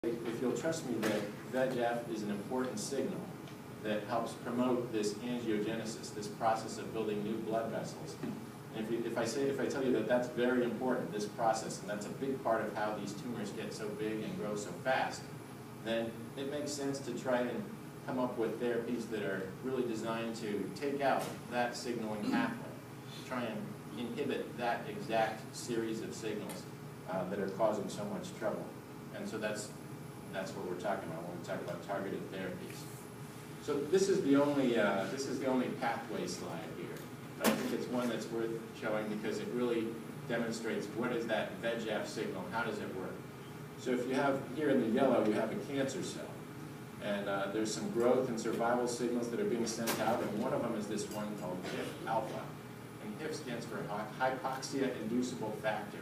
if you'll trust me that VEGF is an important signal that helps promote this angiogenesis, this process of building new blood vessels. And if I tell you that that's very important, this process, and that's a big part of how these tumors get so big and grow so fast, then it makes sense to try and come up with therapies that are really designed to take out that signaling pathway, to try and inhibit that exact series of signals that are causing so much trouble. And so that's what we're talking about when we talk about targeted therapies. So this is the only pathway slide here. But I think it's one that's worth showing because it really demonstrates what is that VEGF signal, how does it work. So if you have here in the yellow, you have a cancer cell. And there's some growth and survival signals that are being sent out, and one of them is this one called HIF-alpha. And HIF stands for hypoxia-inducible factor.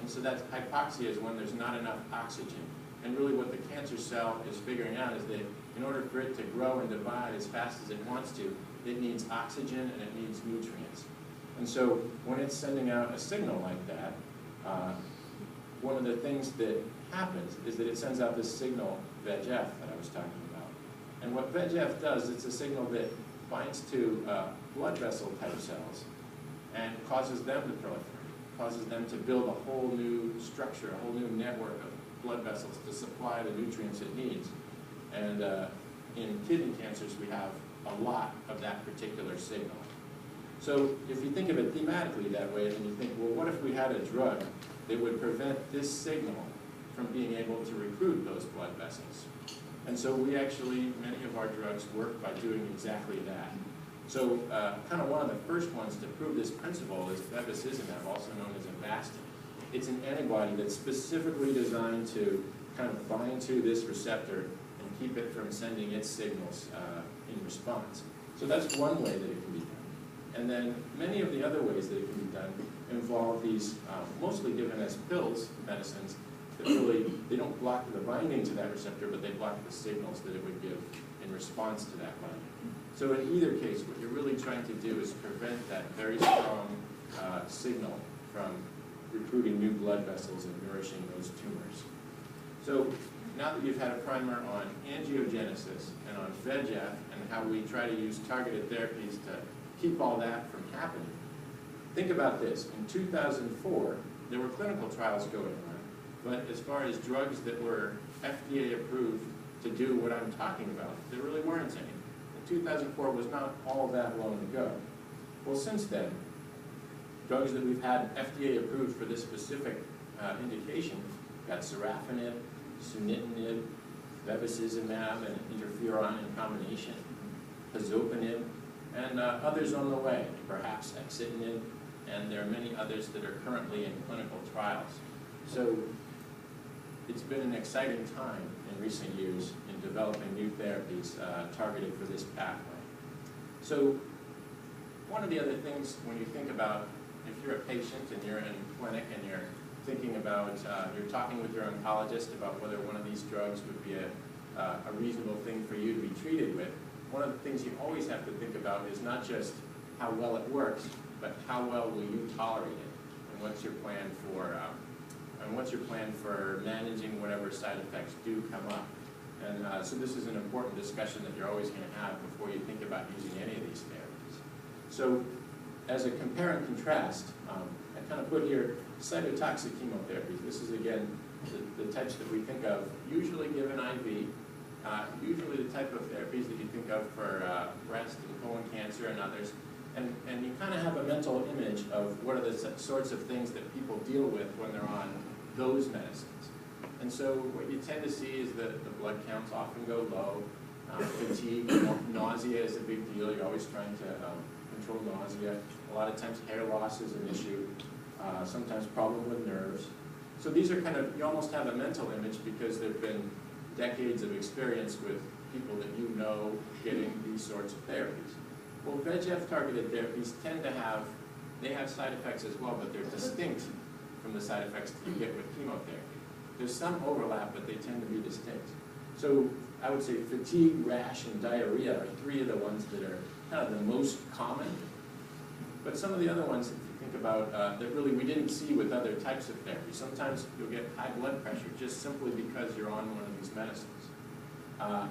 And so that hypoxia is when there's not enough oxygen. And really what the cancer cell is figuring out is that in order for it to grow and divide as fast as it wants to, it needs oxygen and it needs nutrients. And so when it's sending out a signal like that, one of the things that happens is that it sends out this signal, VEGF, that I was talking about. And what VEGF does, it's a signal that binds to blood vessel type cells and causes them to proliferate, causes them to build a whole new structure, a whole new network of blood vessels to supply the nutrients it needs. And in kidney cancers, we have a lot of that particular signal. So if you think of it thematically that way, then you think, well, what if we had a drug that would prevent this signal from being able to recruit those blood vessels? And so we actually, many of our drugs work by doing exactly that. So kind of one of the first ones to prove this principle is bevacizumab, also known as Avastin. It's an antibody that's specifically designed to kind of bind to this receptor and keep it from sending its signals in response. So that's one way that it can be done. And then many of the other ways that it can be done involve these mostly given as pills medicines that really, they don't block the binding to that receptor, but they block the signals that it would give in response to that binding. So in either case, what you're really trying to do is prevent that very strong signal from recruiting new blood vessels and nourishing those tumors. So now that you've had a primer on angiogenesis and on VEGF and how we try to use targeted therapies to keep all that from happening, think about this. In 2004, there were clinical trials going on, but as far as drugs that were FDA approved to do what I'm talking about, there really weren't any. In 2004 was not all that long ago. Well, since then, drugs that we've had FDA approved for this specific indication, got sorafenib, sunitinib, bevacizumab, and interferon in combination, pazopanib, and others on the way, perhaps axitinib, and there are many others that are currently in clinical trials. So it's been an exciting time in recent years in developing new therapies targeted for this pathway. So one of the other things when you think about, if you're a patient and you're in clinic and you're thinking about, you're talking with your oncologist about whether one of these drugs would be a reasonable thing for you to be treated with, one of the things you always have to think about is not just how well it works, but how well will you tolerate it, and what's your plan for managing whatever side effects do come up. And so this is an important discussion that you're always going to have before you think about using any of these therapies. So as a compare and contrast, I kind of put here cytotoxic chemotherapies. This is, again, the types that we think of, usually given IV, usually the type of therapies that you think of for breast and colon cancer and others. And you kind of have a mental image of what are the sorts of things that people deal with when they're on those medicines. And so what you tend to see is that the blood counts often go low. Fatigue, nausea is a big deal. You're always trying to control nausea. A lot of times hair loss is an issue. Sometimes problem with nerves. So these are kind of, you almost have a mental image because there have been decades of experience with people that you know getting these sorts of therapies. Well, VEGF-targeted therapies tend to have, they have side effects as well, but they're distinct from the side effects that you get with chemotherapy. There's some overlap, but they tend to be distinct. So I would say fatigue, rash, and diarrhea are three of the ones that are kind of the most common. But some of the other ones, if you think about that really we didn't see with other types of therapy. Sometimes you'll get high blood pressure just simply because you're on one of these medicines.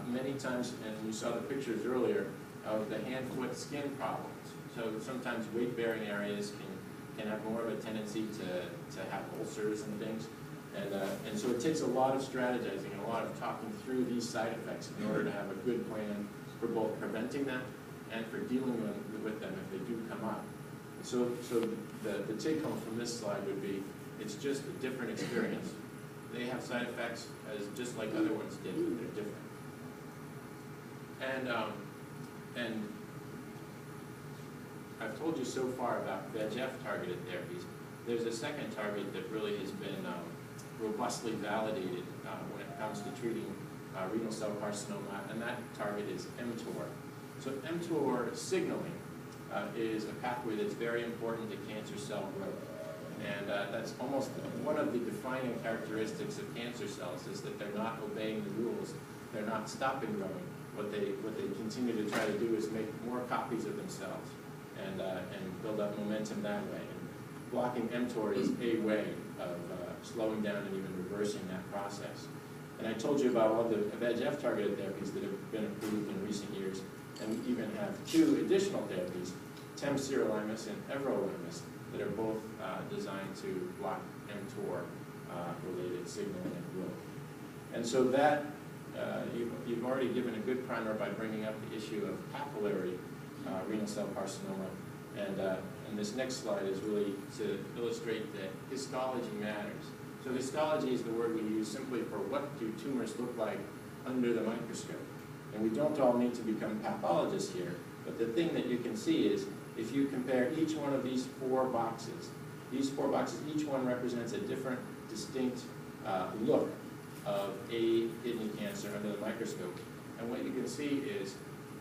Many times, and you saw the pictures earlier, of the hand-foot skin problems. So sometimes weight-bearing areas can have more of a tendency to have ulcers and things. And so it takes a lot of strategizing and a lot of talking through these side effects in order to have a good plan for both preventing them and for dealing with them if they do come up. So the take home from this slide would be, it's just a different experience. They have side effects as just like other ones did, but they're different. And I've told you so far about VEGF targeted therapies. There's a second target that really has been robustly validated when it comes to treating renal cell carcinoma, and that target is mTOR. So mTOR signaling is a pathway that's very important to cancer cell growth. And that's almost one of the defining characteristics of cancer cells, is that they're not obeying the rules. They're not stopping growing. What they continue to try to do is make more copies of themselves and build up momentum that way. And blocking mTOR is a way of slowing down and even reversing that process. And I told you about all the VEGF targeted therapies that have been approved in recent years, and we even have 2 additional therapies, temsirolimus and everolimus, that are both designed to block mTOR related signaling and growth. And so that you've already given a good primer by bringing up the issue of papillary renal cell carcinoma, and this next slide is really to illustrate that histology matters. So histology is the word we use simply for what do tumors look like under the microscope. And we don't all need to become pathologists here, but the thing that you can see is if you compare each one of these 4 boxes, each one represents a different, distinct look of a kidney cancer under the microscope. And what you can see is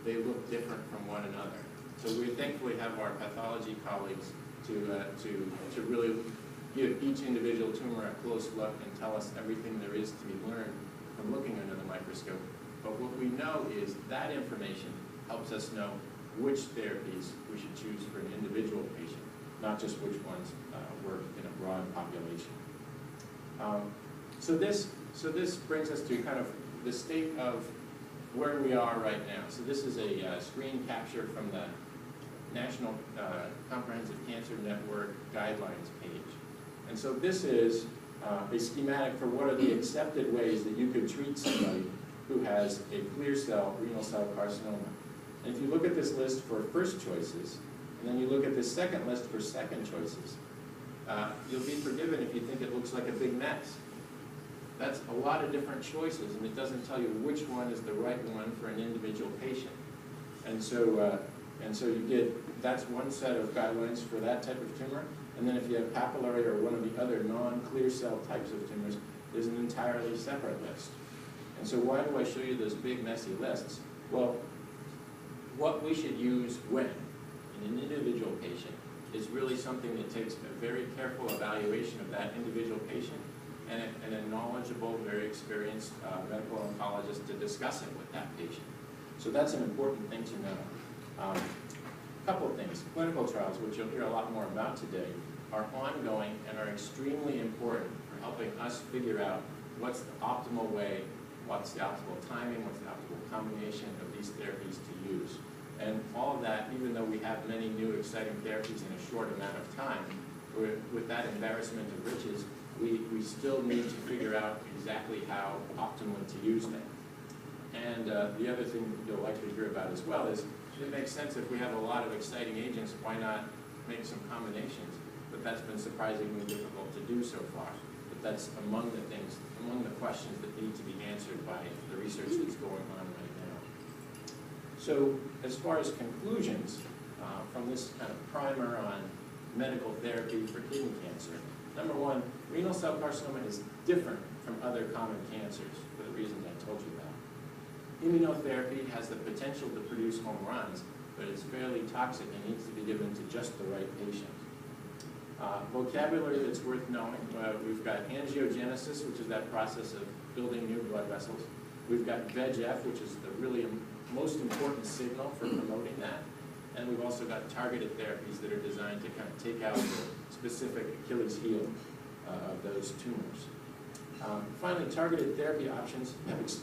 they look different from one another. So we thankfully have our pathology colleagues to really give each individual tumor a close look and tell us everything there is to be learned from looking under the microscope. But what we know is that information helps us know which therapies we should choose for an individual patient, not just which ones work in a broad population. So this brings us to kind of the state of where we are right now. So this is a screen capture from the National Comprehensive Cancer Network guidelines page. And so this is a schematic for what are the accepted ways that you could treat somebody who has a clear cell renal cell carcinoma. And if you look at this list for first choices, and then you look at this second list for second choices, you'll be forgiven if you think it looks like a big mess. That's a lot of different choices, and it doesn't tell you which one is the right one for an individual patient. And so you get, that's one set of guidelines for that type of tumor. And then if you have papillary or one of the other non-clear cell types of tumors, there's an entirely separate list. And so why do I show you those big messy lists? Well, what we should use when in an individual patient is really something that takes a very careful evaluation of that individual patient and a knowledgeable, very experienced medical oncologist to discuss it with that patient. So that's an important thing to know. A couple of things. Clinical trials, which you'll hear a lot more about today, are ongoing and are extremely important for helping us figure out what's the optimal way, what's the optimal timing, what's the optimal combination of these therapies to use. And all of that, even though we have many new exciting therapies in a short amount of time, with that embarrassment of riches, we still need to figure out exactly how optimally to use them. And the other thing you'll likely hear about as well is it makes sense if we have a lot of exciting agents, why not make some combinations? But that's been surprisingly difficult to do so far. But that's among the things, among the questions that need to be answered by the research that's going on right now. So as far as conclusions from this kind of primer on medical therapy for kidney cancer, number one, renal cell carcinoma is different from other common cancers for the reasons I told you about. Immunotherapy has the potential to produce home runs, but it's fairly toxic and needs to be given to just the right patient. Vocabulary that's worth knowing, we've got angiogenesis, which is that process of building new blood vessels. We've got VEGF, which is the really most important signal for promoting that. And we've also got targeted therapies that are designed to kind of take out the specific Achilles heel of those tumors. Finally, targeted therapy options have